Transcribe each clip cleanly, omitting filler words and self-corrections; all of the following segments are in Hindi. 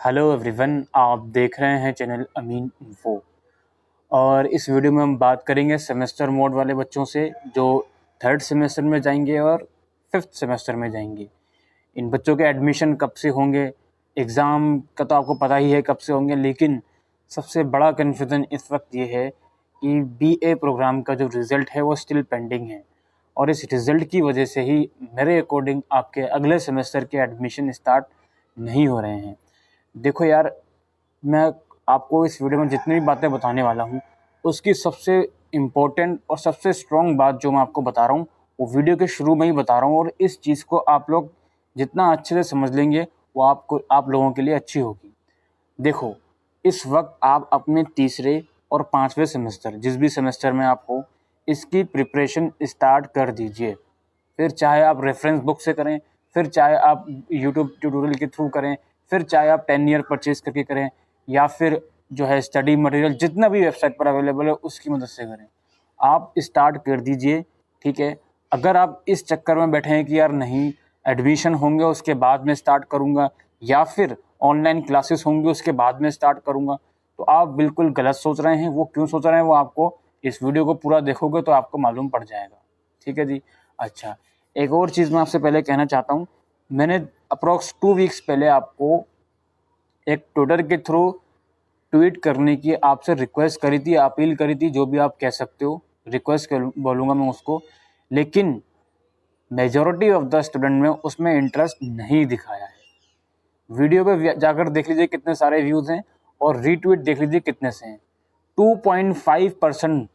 हेलो एवरीवन, आप देख रहे हैं चैनल अमीन इन्फो। और इस वीडियो में हम बात करेंगे सेमेस्टर मोड वाले बच्चों से जो थर्ड सेमेस्टर में जाएंगे और फिफ्थ सेमेस्टर में जाएंगे। इन बच्चों के एडमिशन कब से होंगे, एग्ज़ाम का तो आपको पता ही है कब से होंगे, लेकिन सबसे बड़ा कन्फ्यूज़न इस वक्त ये है कि बीए प्रोग्राम का जो रिज़ल्ट है वो स्टिल पेंडिंग है। और इस रिज़ल्ट की वजह से ही मेरे अकॉर्डिंग आपके अगले सेमेस्टर के एडमिशन स्टार्ट नहीं हो रहे हैं। देखो यार, मैं आपको इस वीडियो में जितनी भी बातें बताने वाला हूँ उसकी सबसे इम्पोर्टेंट और सबसे स्ट्रॉन्ग बात जो मैं आपको बता रहा हूँ वो वीडियो के शुरू में ही बता रहा हूँ। और इस चीज़ को आप लोग जितना अच्छे से समझ लेंगे वो आप लोगों के लिए अच्छी होगी। देखो, इस वक्त आप अपने तीसरे और पाँचवें सेमेस्टर, जिस भी सेमेस्टर में आप हो, इसकी प्रिपरेशन स्टार्ट कर दीजिए। फिर चाहे आप रेफरेंस बुक से करें, फिर चाहे आप यूट्यूब ट्यूटोरियल के थ्रू करें, फिर चाहे आप 10 ईयर परचेज करके करें, या फिर जो है स्टडी मटेरियल जितना भी वेबसाइट पर अवेलेबल है उसकी मदद से करें। आप स्टार्ट कर दीजिए, ठीक है। अगर आप इस चक्कर में बैठे हैं कि यार नहीं, एडमिशन होंगे उसके बाद में स्टार्ट करूँगा, या फिर ऑनलाइन क्लासेस होंगे उसके बाद में स्टार्ट करूँगा, तो आप बिल्कुल गलत सोच रहे हैं। वो क्यों सोच रहे हैं वो आपको इस वीडियो को पूरा देखोगे तो आपको मालूम पड़ जाएगा, ठीक है जी। अच्छा, एक और चीज़ मैं आपसे पहले कहना चाहता हूँ। मैंने अप्रॉक्स 2 वीक्स पहले आपको एक ट्विटर के थ्रू ट्वीट करने की आपसे रिक्वेस्ट करी थी, अपील करी थी, जो भी आप कह सकते हो, रिक्वेस्ट बोलूँगा मैं उसको। लेकिन मेजॉरिटी ऑफ द स्टूडेंट में उसमें इंटरेस्ट नहीं दिखाया है। वीडियो पे जाकर देख लीजिए कितने सारे व्यूज़ हैं, और रीट्वीट देख लीजिए कितने से हैं। 2.5%,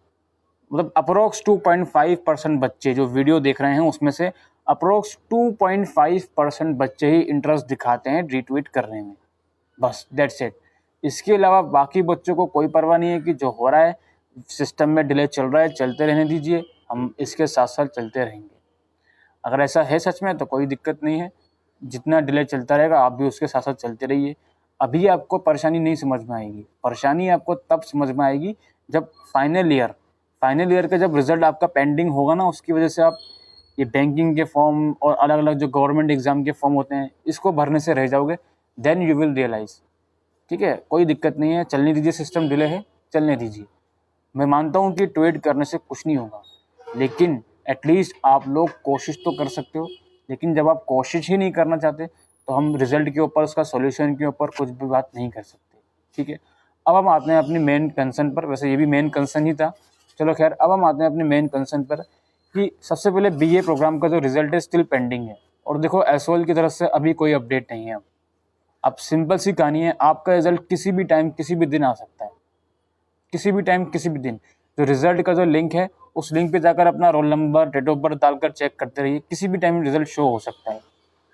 मतलब अप्रोक्स 2.5% बच्चे जो वीडियो देख रहे हैं उसमें से अप्रोक्स 2.5% बच्चे ही इंटरेस्ट दिखाते हैं रीट्वीट करने में, बस दैट्स इट। इसके अलावा बाकी बच्चों को कोई परवाह नहीं है कि जो हो रहा है सिस्टम में डिले चल रहा है, चलते रहने दीजिए, हम इसके साथ साथ चलते रहेंगे। अगर ऐसा है सच में तो कोई दिक्कत नहीं है, जितना डिले चलता रहेगा आप भी उसके साथ साथ चलते रहिए। अभी आपको परेशानी नहीं समझ में आएगी, परेशानी आपको तब समझ में आएगी जब फाइनल ईयर का जब रिजल्ट आपका पेंडिंग होगा ना, उसकी वजह से आप ये बैंकिंग के फॉर्म और अलग अलग जो गवर्नमेंट एग्ज़ाम के फॉर्म होते हैं इसको भरने से रह जाओगे। देन यू विल रियलाइज़, ठीक है। कोई दिक्कत नहीं है, चलने दीजिए, सिस्टम डिले है, चलने दीजिए। मैं मानता हूँ कि ट्वीट करने से कुछ नहीं होगा, लेकिन एटलीस्ट आप लोग कोशिश तो कर सकते हो। लेकिन जब आप कोशिश ही नहीं करना चाहते तो हम रिज़ल्ट के ऊपर, उसका सॉल्यूशन के ऊपर कुछ भी बात नहीं कर सकते, ठीक है। अब हम आते हैं अपनी मेन कंसर्न पर। वैसे ये भी मेन कंसर्न ही था, चलो खैर। अब हम आते हैं अपने मेन कंसर्न पर कि सबसे पहले बीए प्रोग्राम का जो रिज़ल्ट है स्टिल पेंडिंग है। और देखो, एसओएल की तरफ से अभी कोई अपडेट नहीं है। अब सिंपल सी कहानी है, आपका रिज़ल्ट किसी भी टाइम किसी भी दिन आ सकता है, किसी भी टाइम किसी भी दिन। जो रिज़ल्ट का जो लिंक है उस लिंक पे जाकर अपना roll number, date of birth डालकर चेक करते रहिए, किसी भी टाइम रिज़ल्ट शो हो सकता है,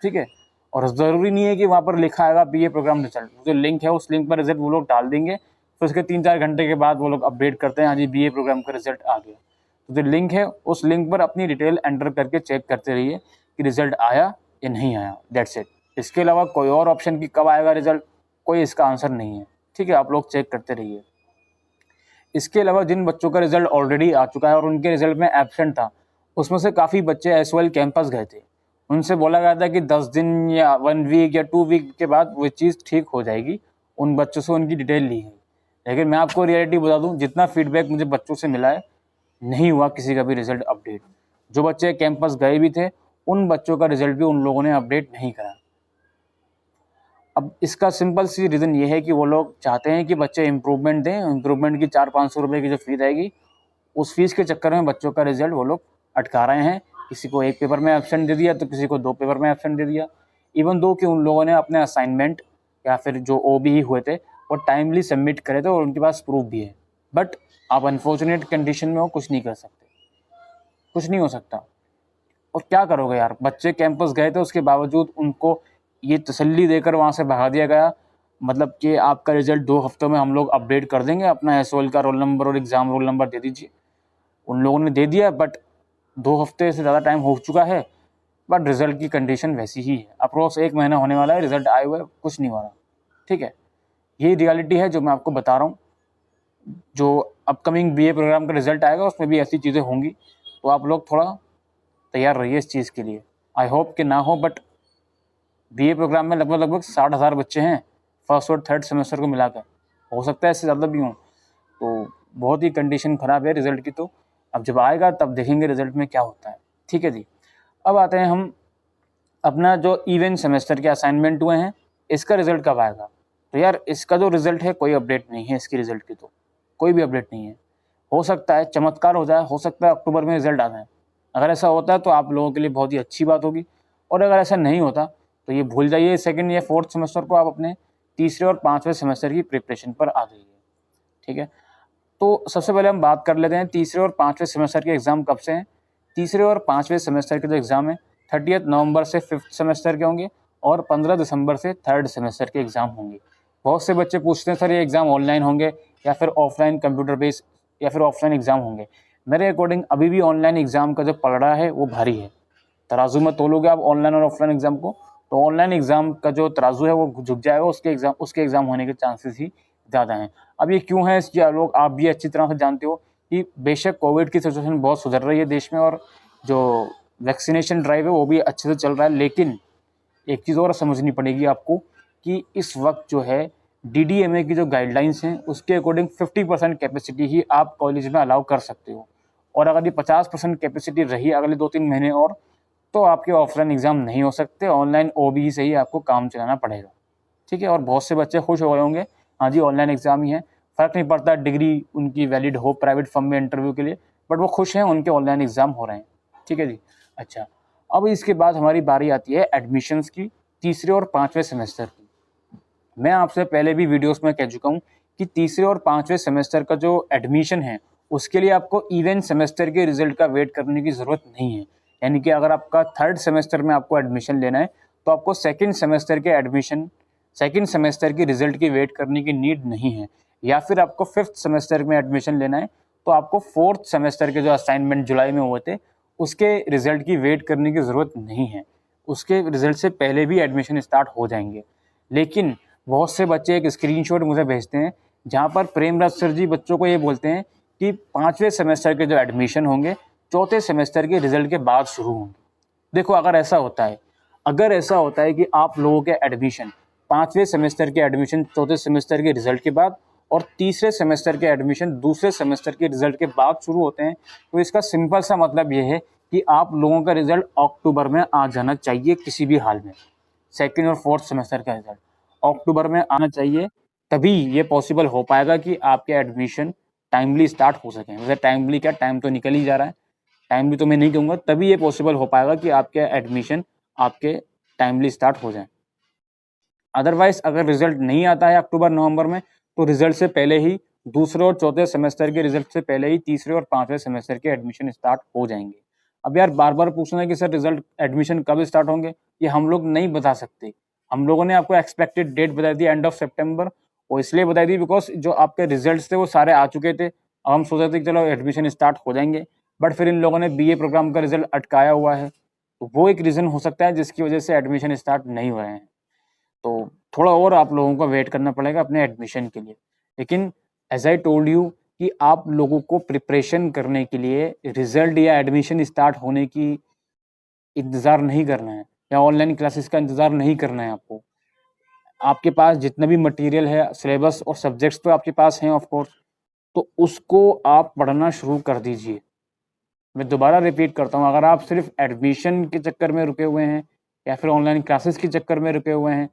ठीक है। और ज़रूरी नहीं है कि वहाँ पर लिखा आएगा बीए प्रोग्राम रिज़ल्ट। जो लिंक है उस लिंक पर रिज़ल्ट वो लोग डाल देंगे, फिर उसके 3-4 घंटे के बाद वो लोग अपडेट करते हैं, हाँ जी बीए प्रोग्राम का रिज़ल्ट आ गया। तो जो लिंक है उस लिंक पर अपनी डिटेल एंटर करके चेक करते रहिए कि रिज़ल्ट आया या नहीं आया, दैट्स इट। इसके अलावा कोई और ऑप्शन कि कब आएगा रिज़ल्ट, कोई इसका आंसर नहीं है, ठीक है। आप लोग चेक करते रहिए। इसके अलावा जिन बच्चों का रिज़ल्ट ऑलरेडी आ चुका है और उनके रिज़ल्ट में एब्सेंट था, उसमें से काफ़ी बच्चे एसओएल कैंपस गए थे। उनसे बोला गया था कि 10 दिन या 1 वीक या 2 वीक के बाद वो चीज़ ठीक हो जाएगी। उन बच्चों से उनकी डिटेल ली है, लेकिन मैं आपको रियलिटी बता दूं, जितना फीडबैक मुझे बच्चों से मिला है, नहीं हुआ किसी का भी रिज़ल्ट अपडेट। जो बच्चे कैंपस गए भी थे उन बच्चों का रिज़ल्ट भी उन लोगों ने अपडेट नहीं करा। अब इसका सिंपल सी रीज़न ये है कि वो लोग चाहते हैं कि बच्चे इम्प्रूवमेंट दें। इम्प्रूवमेंट की 400-500 रुपये की जो फ़ीस आएगी, उस फीस के चक्कर में बच्चों का रिज़ल्ट वो लोग अटका रहे हैं। किसी को 1 पेपर में एब्सेंट दे दिया तो किसी को 2 पेपर में एब्सेंट दे दिया। इवन दो कि उन लोगों ने अपने असाइनमेंट या फिर जो ओबी हुए थे वो टाइमली सबमिट करे थे और उनके पास प्रूफ भी है। बट आप अनफॉर्चुनेट कंडीशन में हो, कुछ नहीं कर सकते, कुछ नहीं हो सकता। और क्या करोगे यार, बच्चे कैंपस गए थे उसके बावजूद उनको ये तसल्ली देकर वहाँ से भगा दिया गया, मतलब कि आपका रिज़ल्ट 2 हफ्तों में हम लोग अपडेट कर देंगे, अपना एसओएल का रोल नंबर और एग्ज़ाम रोल नंबर दे दीजिए। उन लोगों ने दे दिया, बट 2 हफ्ते से ज़्यादा टाइम हो चुका है, बट रिज़ल्ट की कंडीशन वैसी ही है। अप्रोक्स 1 महीना होने वाला है, रिज़ल्ट आए हुए कुछ नहीं हो रहा, ठीक है। यही रियलिटी है जो मैं आपको बता रहा हूँ। जो अपकमिंग बीए प्रोग्राम का रिज़ल्ट आएगा उसमें भी ऐसी चीज़ें होंगी, तो आप लोग थोड़ा तैयार रहिए इस चीज़ के लिए। आई होप कि ना हो, बट बीए प्रोग्राम में लगभग 60,000 बच्चे हैं, फर्स्ट और थर्ड सेमेस्टर को मिलाकर, हो सकता है इससे ज़्यादा भी हों। तो बहुत ही कंडीशन ख़राब है रिज़ल्ट की। तो अब जब आएगा तब देखेंगे रिज़ल्ट में क्या होता है। ठीक है जी। अब आते हैं हम अपना जो इवेंट सेमेस्टर के असाइनमेंट हुए हैं, इसका रिज़ल्ट कब आएगा। तो यार इसका जो रिज़ल्ट है कोई अपडेट नहीं है, इसकी रिज़ल्ट की तो कोई भी अपडेट नहीं है। हो सकता है चमत्कार हो जाए, हो सकता है अक्टूबर में रिज़ल्ट आ जाए। अगर ऐसा होता है तो आप लोगों के लिए बहुत ही अच्छी बात होगी, और अगर ऐसा नहीं होता तो ये भूल जाइए, सेकंड या फोर्थ सेमेस्टर को आप अपने तीसरे और पाँचवें सेमेस्टर की प्रिपरेशन पर आ जाइए। ठीक है, तो सबसे पहले हम बात कर लेते हैं तीसरे और पाँचवें सेमेस्टर के एग्ज़ाम कब से हैं। तीसरे और पाँचवें सेमेस्टर के जो एग्ज़ाम है 30 नवंबर से फिफ्थ सेमेस्टर के होंगे, और 15 दिसंबर से थर्ड सेमेस्टर के एग्ज़ाम होंगे। बहुत से बच्चे पूछते हैं सर ये एग्ज़ाम ऑनलाइन होंगे या फिर ऑफलाइन कंप्यूटर बेस्ड या फिर ऑफलाइन एग्ज़ाम होंगे। मेरे अकॉर्डिंग अभी भी ऑनलाइन एग्ज़ाम का जो पलड़ा है वो भारी है। तराजू में तोलोगे आप ऑनलाइन और ऑफलाइन एग्ज़ाम को, तो ऑनलाइन एग्ज़ाम का जो तराजू है वो झुक जाएगा, उसके एग्ज़ाम होने के चांसेस ही ज़्यादा हैं। अब ये क्यों है, इसके लोग आप भी अच्छी तरह से जानते हो कि बेशक कोविड की सिचुएशन बहुत सुधर रही है देश में, और जो वैक्सीनेशन ड्राइव है वो भी अच्छे से चल रहा है, लेकिन एक चीज़ और समझनी पड़ेगी आपको कि इस वक्त जो है DDMA की जो गाइडलाइंस हैं उसके अकॉर्डिंग 50% कैपेसिटी ही आप कॉलेज में अलाउ कर सकते हो, और अगर ये 50% कैपेसिटी रही अगले 2-3 महीने और, तो आपके ऑफलाइन एग्ज़ाम नहीं हो सकते, ऑनलाइन OBE से ही आपको काम चलाना पड़ेगा। ठीक है, और बहुत से बच्चे खुश हो गए होंगे, हाँ जी ऑनलाइन एग्ज़ाम ही है, फ़र्क नहीं पड़ता डिग्री उनकी वैलिड हो प्राइवेट फर्म में इंटरव्यू के लिए, बट वो खुश हैं उनके ऑनलाइन एग्ज़ाम हो रहे हैं। ठीक है जी। अच्छा, अब इसके बाद हमारी बारी आती है एडमिशन्स की, तीसरे और पाँचवें सेमेस्टर की। मैं आपसे पहले भी वीडियोस में कह चुका हूँ कि तीसरे और पाँचवें सेमेस्टर का जो एडमिशन है उसके लिए आपको इवेंट सेमेस्टर के रिजल्ट का वेट करने की ज़रूरत नहीं है। यानी कि अगर आपका थर्ड सेमेस्टर में आपको एडमिशन लेना है तो आपको सेकेंड सेमेस्टर की रिजल्ट की वेट करने की नीड नहीं है। या फिर आपको फिफ्थ सेमेस्टर में एडमिशन लेना है तो आपको फोर्थ सेमेस्टर के जो असाइनमेंट जुलाई में हुए थे उसके रिजल्ट की वेट करने की ज़रूरत नहीं है। उसके रिजल्ट से पहले भी एडमिशन स्टार्ट हो जाएंगे। लेकिन बहुत से बच्चे एक स्क्रीनशॉट मुझे भेजते हैं जहाँ पर प्रेमराज सर जी बच्चों को ये बोलते हैं कि पाँचवें सेमेस्टर के जो एडमिशन होंगे चौथे सेमेस्टर के रिजल्ट के बाद शुरू होंगे। देखो अगर ऐसा होता है कि आप लोगों के एडमिशन पाँचवें सेमेस्टर के एडमिशन चौथे सेमेस्टर के रिजल्ट के बाद और तीसरे सेमेस्टर के एडमिशन दूसरे सेमेस्टर के रिजल्ट के बाद शुरू होते हैं, तो इसका सिंपल सा मतलब ये है कि आप लोगों का रिजल्ट अक्टूबर में आ जाना चाहिए किसी भी हाल में। सेकेंड और फोर्थ सेमेस्टर का रिजल्ट अक्टूबर में आना चाहिए, तभी ये पॉसिबल हो पाएगा कि आपके एडमिशन टाइमली स्टार्ट हो सकें। वैसे टाइमली क्या, टाइम तो निकल ही जा रहा है, टाइमली तो मैं नहीं कहूँगा, तभी ये पॉसिबल हो पाएगा कि आपके एडमिशन आपके टाइमली स्टार्ट हो जाए। अदरवाइज अगर रिजल्ट नहीं आता है अक्टूबर नवंबर में तो रिजल्ट से पहले ही दूसरे और चौथे सेमेस्टर के रिजल्ट से पहले ही तीसरे और पाँचवें सेमेस्टर के एडमिशन स्टार्ट हो जाएंगे। अब यार बार बार पूछना है कि सर रिजल्ट एडमिशन कब स्टार्ट होंगे, ये हम लोग नहीं बता सकते। हम लोगों ने आपको एक्सपेक्टेड डेट बता दी एंड ऑफ सितंबर, और इसलिए बताई दी बिकॉज जो आपके रिजल्ट थे वो सारे आ चुके थे। अब हम सोच रहे थे कि चलो एडमिशन स्टार्ट हो जाएंगे, बट फिर इन लोगों ने BA प्रोग्राम का रिजल्ट अटकाया हुआ है, तो वो एक रीज़न हो सकता है जिसकी वजह से एडमिशन स्टार्ट नहीं हुए हैं। तो थोड़ा और आप लोगों को वेट करना पड़ेगा अपने एडमिशन के लिए। लेकिन एज आई टोल्ड यू कि आप लोगों को प्रिपरेशन करने के लिए रिजल्ट या एडमिशन स्टार्ट होने की इंतज़ार नहीं करना है, या ऑनलाइन क्लासेस का इंतज़ार नहीं करना है। आपको आपके पास जितना भी मटेरियल है, सिलेबस और सब्जेक्ट्स तो आपके पास हैं ऑफ कोर्स, तो उसको आप पढ़ना शुरू कर दीजिए। मैं दोबारा रिपीट करता हूँ, अगर आप सिर्फ एडमिशन के चक्कर में रुके हुए हैं या फिर ऑनलाइन क्लासेस के चक्कर में रुके हुए हैं,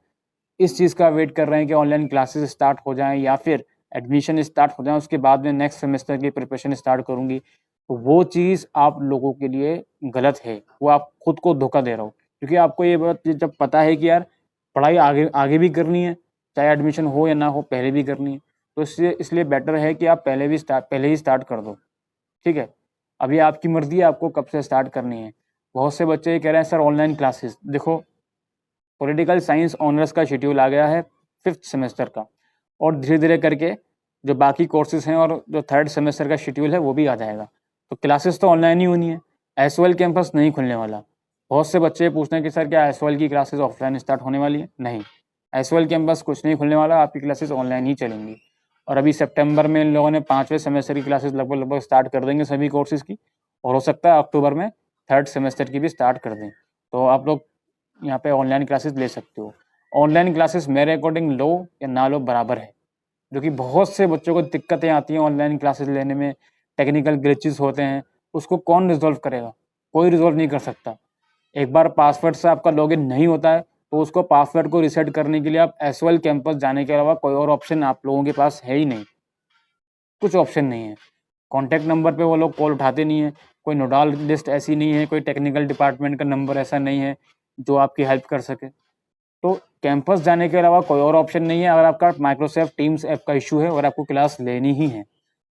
इस चीज़ का वेट कर रहे हैं कि ऑनलाइन क्लासेस स्टार्ट हो जाएं या फिर एडमिशन स्टार्ट हो जाए उसके बाद में नेक्स्ट सेमेस्टर की प्रिपरेशन स्टार्ट करूँगी, तो वो चीज़ आप लोगों के लिए गलत है। वो आप खुद को धोखा दे रहे हो, क्योंकि आपको ये बात जब पता है कि यार पढ़ाई आगे आगे भी करनी है, चाहे एडमिशन हो या ना हो पहले भी करनी है, तो इसलिए बेटर है कि आप पहले ही स्टार्ट कर दो। ठीक है, अभी आपकी मर्ज़ी है आपको कब से स्टार्ट करनी है। बहुत से बच्चे ये कह रहे हैं सर ऑनलाइन क्लासेस, देखो पॉलिटिकल साइंस ऑनर्स का शेड्यूल आ गया है फिफ्थ सेमेस्टर का, और धीरे धीरे करके जो बाकी कोर्सेज हैं और जो थर्ड सेमेस्टर का शेड्यूल है वो भी आ जाएगा। तो क्लासेस तो ऑनलाइन ही होनी है, SOL कैंपस नहीं खुलने वाला। बहुत से बच्चे पूछते हैं कि सर क्या SOL की क्लासेस ऑफलाइन स्टार्ट होने वाली है? नहीं, SOL कैंपस कुछ नहीं खुलने वाला, आपकी क्लासेस ऑनलाइन ही चलेंगी। और अभी सितंबर में इन लोगों ने पाँचवें सेमेस्टर की क्लासेस लगभग स्टार्ट कर देंगे सभी कोर्सेज़ की, और हो सकता है अक्टूबर में थर्ड सेमेस्टर की भी स्टार्ट कर दें। तो आप लोग यहाँ पे ऑनलाइन क्लासेस ले सकते हो। ऑनलाइन क्लासेस मेरे अकॉर्डिंग लो या ना लो बराबर है, जो कि बहुत से बच्चों को दिक्कतें आती हैं ऑनलाइन क्लासेस लेने में, टेक्निकल ग्लिचेस होते हैं, उसको कौन रिजॉल्व करेगा? कोई रिजॉल्व नहीं कर सकता। एक बार पासवर्ड से आपका लॉगिन नहीं होता है तो उसको पासवर्ड को रीसेट करने के लिए आप एसओएल कैंपस जाने के अलावा कोई और ऑप्शन आप लोगों के पास है ही नहीं, कुछ ऑप्शन नहीं है। कॉन्टैक्ट नंबर पे वो लोग कॉल उठाते नहीं है, कोई नोडाल लिस्ट ऐसी नहीं है, कोई टेक्निकल डिपार्टमेंट का नंबर ऐसा नहीं है जो आपकी हेल्प कर सके। तो कैंपस जाने के अलावा कोई और ऑप्शन नहीं है अगर आपका माइक्रोसॉफ्ट टीम्स ऐप का इशू है और आपको क्लास लेनी ही है।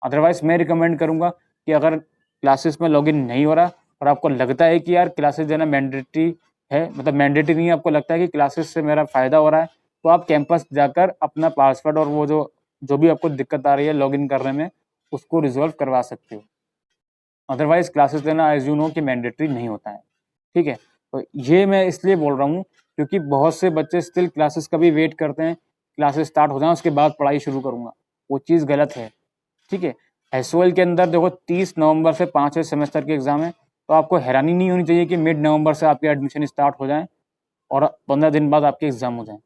अदरवाइज मैं रिकमेंड करूँगा कि अगर क्लासेस में लॉगिन नहीं हो रहा और आपको लगता है कि यार क्लासेस देना मैंडेटरी है, मतलब मैंडेटरी नहीं है, आपको लगता है कि क्लासेस से मेरा फ़ायदा हो रहा है, तो आप कैंपस जाकर अपना पासवर्ड और वो जो भी आपको दिक्कत आ रही है लॉगिन करने में, उसको रिजॉल्व करवा सकते हो। अदरवाइज क्लासेस लेना एज यू नो कि मैंडेटरी नहीं होता है। ठीक है, तो ये मैं इसलिए बोल रहा हूँ क्योंकि बहुत से बच्चे स्टिल क्लासेस का भी वेट करते हैं, क्लासेस स्टार्ट हो जाए उसके बाद पढ़ाई शुरू करूँगा, वो चीज़ गलत है। ठीक है, एसओएल के अंदर देखो 30 नवंबर से 5वें सेमेस्टर के एग्जाम है, तो आपको हैरानी नहीं होनी चाहिए कि मिड नवंबर से आपके एडमिशन स्टार्ट हो जाए और 15 दिन बाद आपके एग्जाम हो जाए।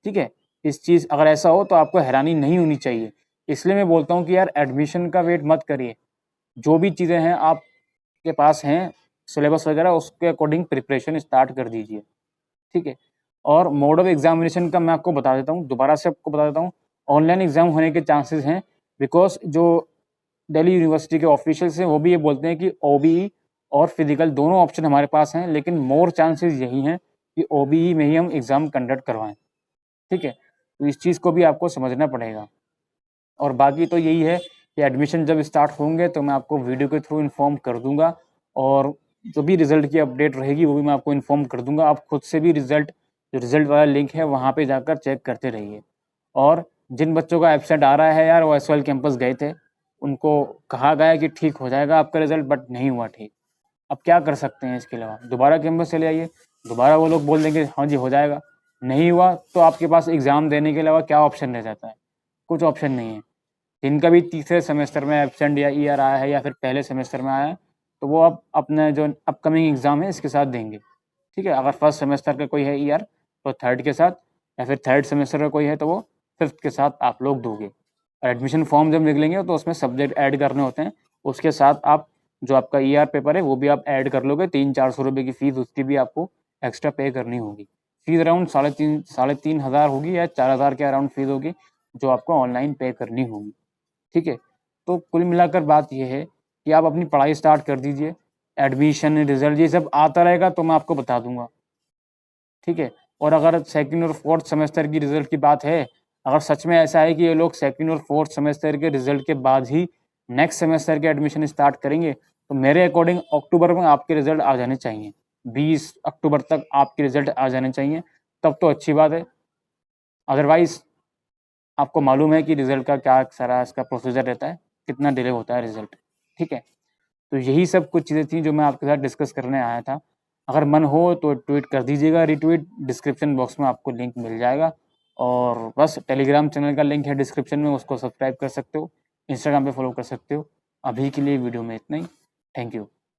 ठीक है, इस चीज़ अगर ऐसा हो तो आपको हैरानी नहीं होनी चाहिए। इसलिए मैं बोलता हूँ कि यार एडमिशन का वेट मत करिए, जो भी चीज़ें हैं आपके पास हैं सिलेबस वगैरह उसके अकॉर्डिंग प्रिपरेशन स्टार्ट कर दीजिए। ठीक है, और मोड ऑफ एग्जामिनेशन का मैं आपको बता देता हूँ, दोबारा से आपको बता देता हूँ। ऑनलाइन एग्जाम होने के चांसेस हैं बिकॉज जो दिल्ली यूनिवर्सिटी के ऑफिशियल्स हैं वो भी ये बोलते हैं कि ओबीई और फिजिकल दोनों ऑप्शन हमारे पास हैं, लेकिन मोर चांसेस यही हैं कि ओबीई में ही हम एग्ज़ाम कंडक्ट करवाएं। ठीक है, तो इस चीज़ को भी आपको समझना पड़ेगा। और बाकी तो यही है कि एडमिशन जब स्टार्ट होंगे तो मैं आपको वीडियो के थ्रू इन्फॉर्म कर दूंगा और जो भी रिज़ल्ट की अपडेट रहेगी वो भी मैं आपको इन्फॉर्म कर दूंगा। आप खुद से भी रिज़ल्ट वाला लिंक है वहाँ पे जाकर चेक करते रहिए। और जिन बच्चों का एब्सेंट आ रहा है यार वो एसवाइल कैंपस गए थे, उनको कहा गया कि ठीक हो जाएगा आपका रिज़ल्ट, बट नहीं हुआ ठीक। अब क्या कर सकते हैं इसके अलावा? दोबारा कैंपस चले आइए, दोबारा वो लोग बोल देंगे हाँ जी हो जाएगा। नहीं हुआ तो आपके पास एग्ज़ाम देने के अलावा क्या ऑप्शन रह जाता है? कुछ ऑप्शन नहीं है। जिनका भी तीसरे सेमेस्टर में एब्सेंट या ईआर आया है या फिर पहले सेमेस्टर में आया है तो वो अब अपने जो अपकमिंग एग्ज़ाम है इसके साथ देंगे। ठीक है, अगर फर्स्ट सेमेस्टर का कोई है ईआर तो थर्ड के साथ, या फिर थर्ड सेमेस्टर का कोई है तो वो फिफ्थ के साथ आप लोग दोगे। और एडमिशन फॉर्म जब निकलेंगे तो उसमें सब्जेक्ट ऐड करने होते हैं, उसके साथ आप जो आपका ईआर पेपर है वो भी आप ऐड कर लोगे। 300-400 रुपये की फ़ीस उसकी भी आपको एक्स्ट्रा पे करनी होगी। फीस अराउंड 3,500 होगी या 4,000 के अराउंड फीस होगी जो आपको ऑनलाइन पे करनी होगी। ठीक है, तो कुल मिलाकर बात यह है कि आप अपनी पढ़ाई स्टार्ट कर दीजिए। एडमिशन रिजल्ट ये सब आता रहेगा तो मैं आपको बता दूंगा। ठीक है, और अगर सेकंड और फोर्थ सेमेस्टर की रिजल्ट की बात है, अगर सच में ऐसा है कि ये लोग सेकंड और फोर्थ सेमेस्टर के रिजल्ट के बाद ही नेक्स्ट सेमेस्टर के एडमिशन स्टार्ट करेंगे तो मेरे अकॉर्डिंग अक्टूबर में आपके रिजल्ट आ जाने चाहिए। 20 अक्टूबर तक आपके रिजल्ट आ जाने चाहिए, तब तो अच्छी बात है। अदरवाइज आपको मालूम है कि रिजल्ट का क्या सारा इसका प्रोसीजर रहता है, कितना डिले होता है रिजल्ट। ठीक है, तो यही सब कुछ चीज़ें थी जो मैं आपके साथ डिस्कस करने आया था। अगर मन हो तो ट्वीट कर दीजिएगा, रीट्वीट, डिस्क्रिप्शन बॉक्स में आपको लिंक मिल जाएगा। और बस टेलीग्राम चैनल का लिंक है डिस्क्रिप्शन में, उसको सब्सक्राइब कर सकते हो, इंस्टाग्राम पे फॉलो कर सकते हो। अभी के लिए वीडियो में इतना ही। Thank you.